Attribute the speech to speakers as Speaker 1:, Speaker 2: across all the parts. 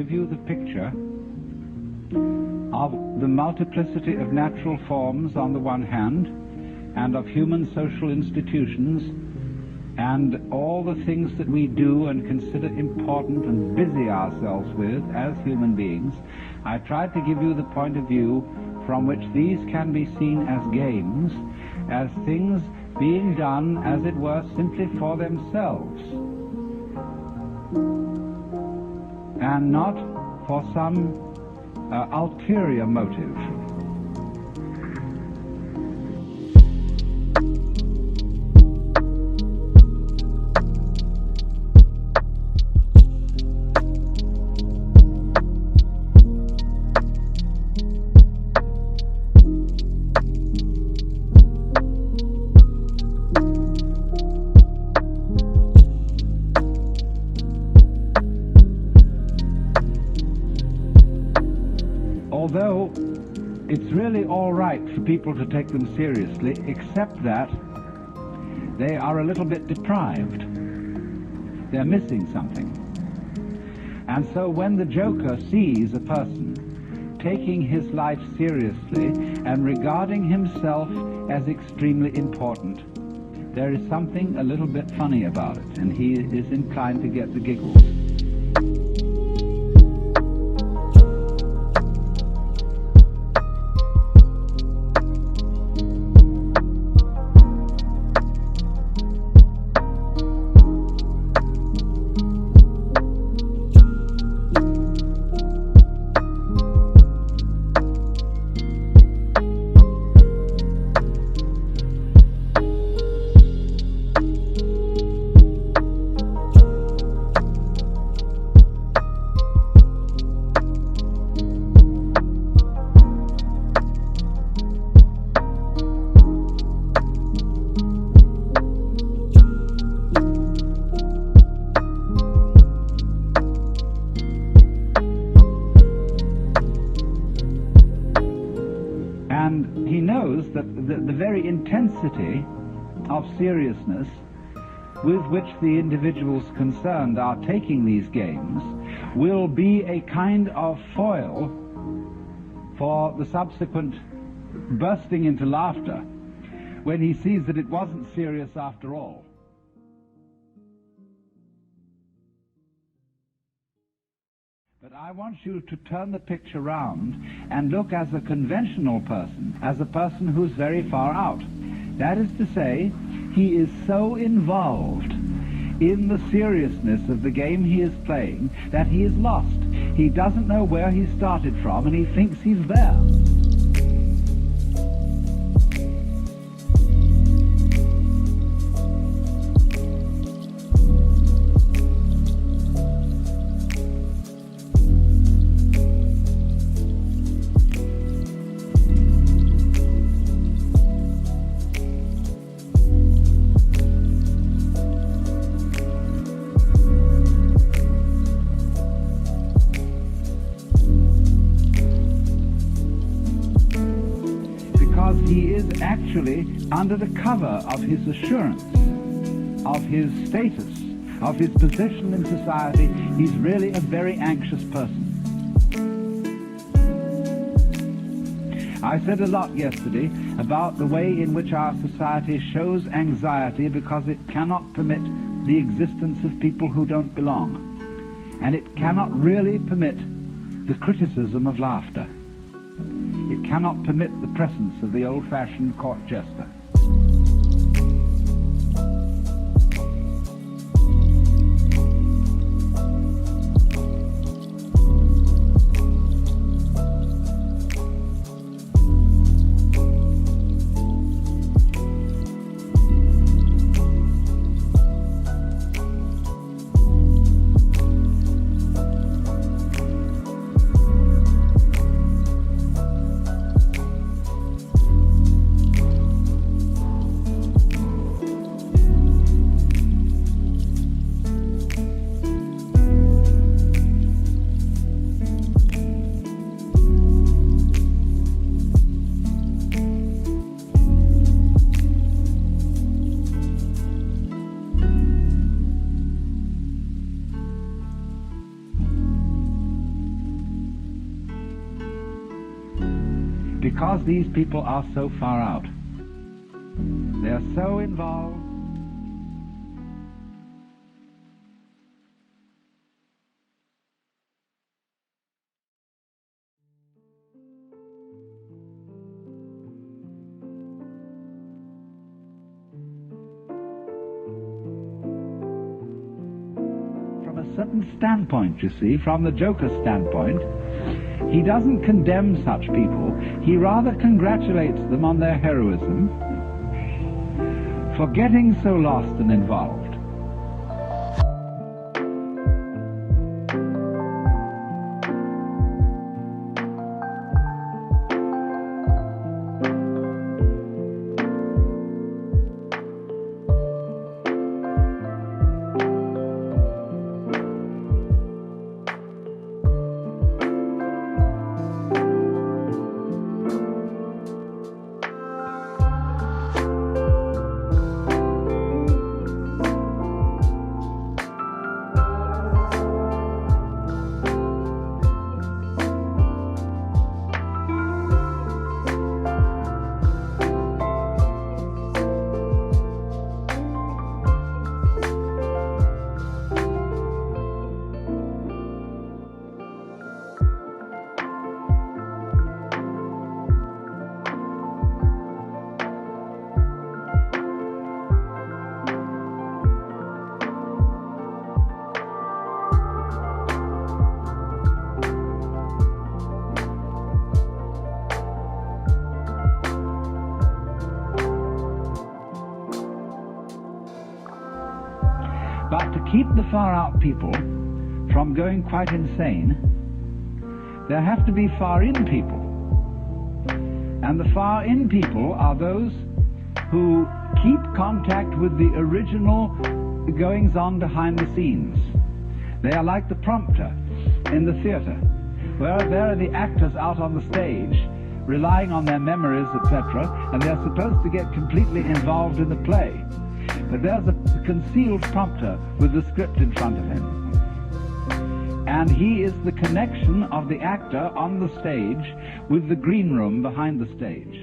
Speaker 1: give you the picture of the multiplicity of natural forms on the one hand, and of human social institutions, and all the things that we do and consider important and busy ourselves with as human beings. I tried to give you the point of view from which these can be seen as games, as things being done, as it were, simply for themselves, and not for some ulterior motive. Although it's really all right for people to take them seriously, except that they are a little bit deprived. They're missing something. And so when the joker sees a person taking his life seriously and regarding himself as extremely important, there is something a little bit funny about it, and he is inclined to get the giggles. And he knows that the very intensity of seriousness with which the individuals concerned are taking these games will be a kind of foil for the subsequent bursting into laughter when he sees that it wasn't serious after all. But I want you to turn the picture round and look as a conventional person, as a person who's very far out. That is to say, he is so involved in the seriousness of the game he is playing that he is lost. He doesn't know where he started from, and he thinks he's there. He is actually under the cover of his assurance, of his status, of his position in society. He's really a very anxious person. I said a lot yesterday about the way in which our society shows anxiety because it cannot permit the existence of people who don't belong. And it cannot really permit the criticism of laughter. It cannot permit the presence of the old-fashioned court jester. because these people are so far out. They are so involved. From a certain standpoint, you see, from the Joker's standpoint, he doesn't condemn such people. He rather congratulates them on their heroism for getting so lost and involved. But to keep the far-out people from going quite insane, there have to be far-in people. And the far-in people are those who keep contact with the original goings-on behind the scenes. They are like the prompter in the theater, where there are the actors out on the stage, relying on their memories, etc., and they're supposed to get completely involved in the play. But there's a concealed prompter with the script in front of him. And he is the connection of the actor on the stage with the green room behind the stage.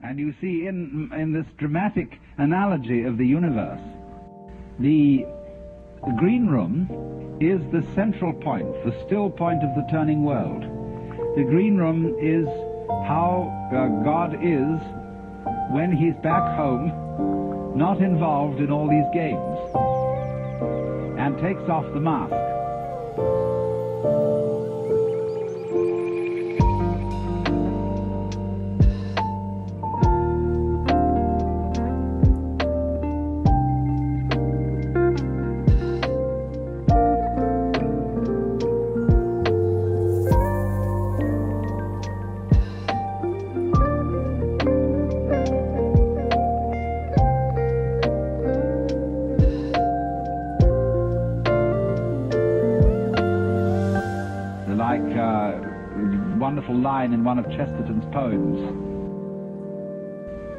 Speaker 1: And you see in this dramatic analogy of the universe, the green room is the central point, the still point of the turning world. The green room is how God is when he's back home, not involved in all these games, and takes off the mask. Wonderful line in one of Chesterton's poems.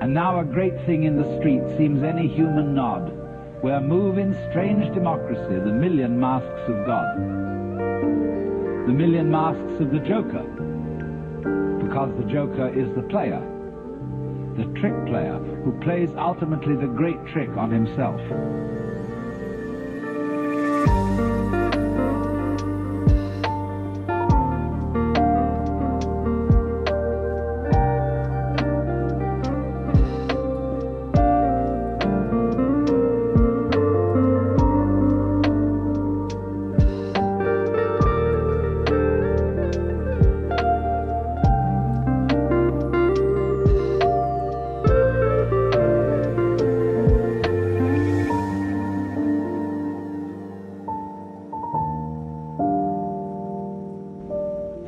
Speaker 1: And now a great thing in the street seems any human nod, where move in strange democracy the million masks of God. The million masks of the Joker, because the Joker is the player, the trick player, who plays ultimately the great trick on himself.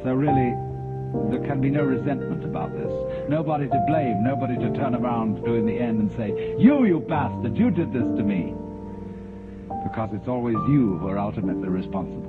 Speaker 1: So really, there can be no resentment about this. Nobody to blame, nobody to turn around to in the end and say, you bastard, you did this to me. Because it's always you who are ultimately responsible.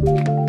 Speaker 2: Bye.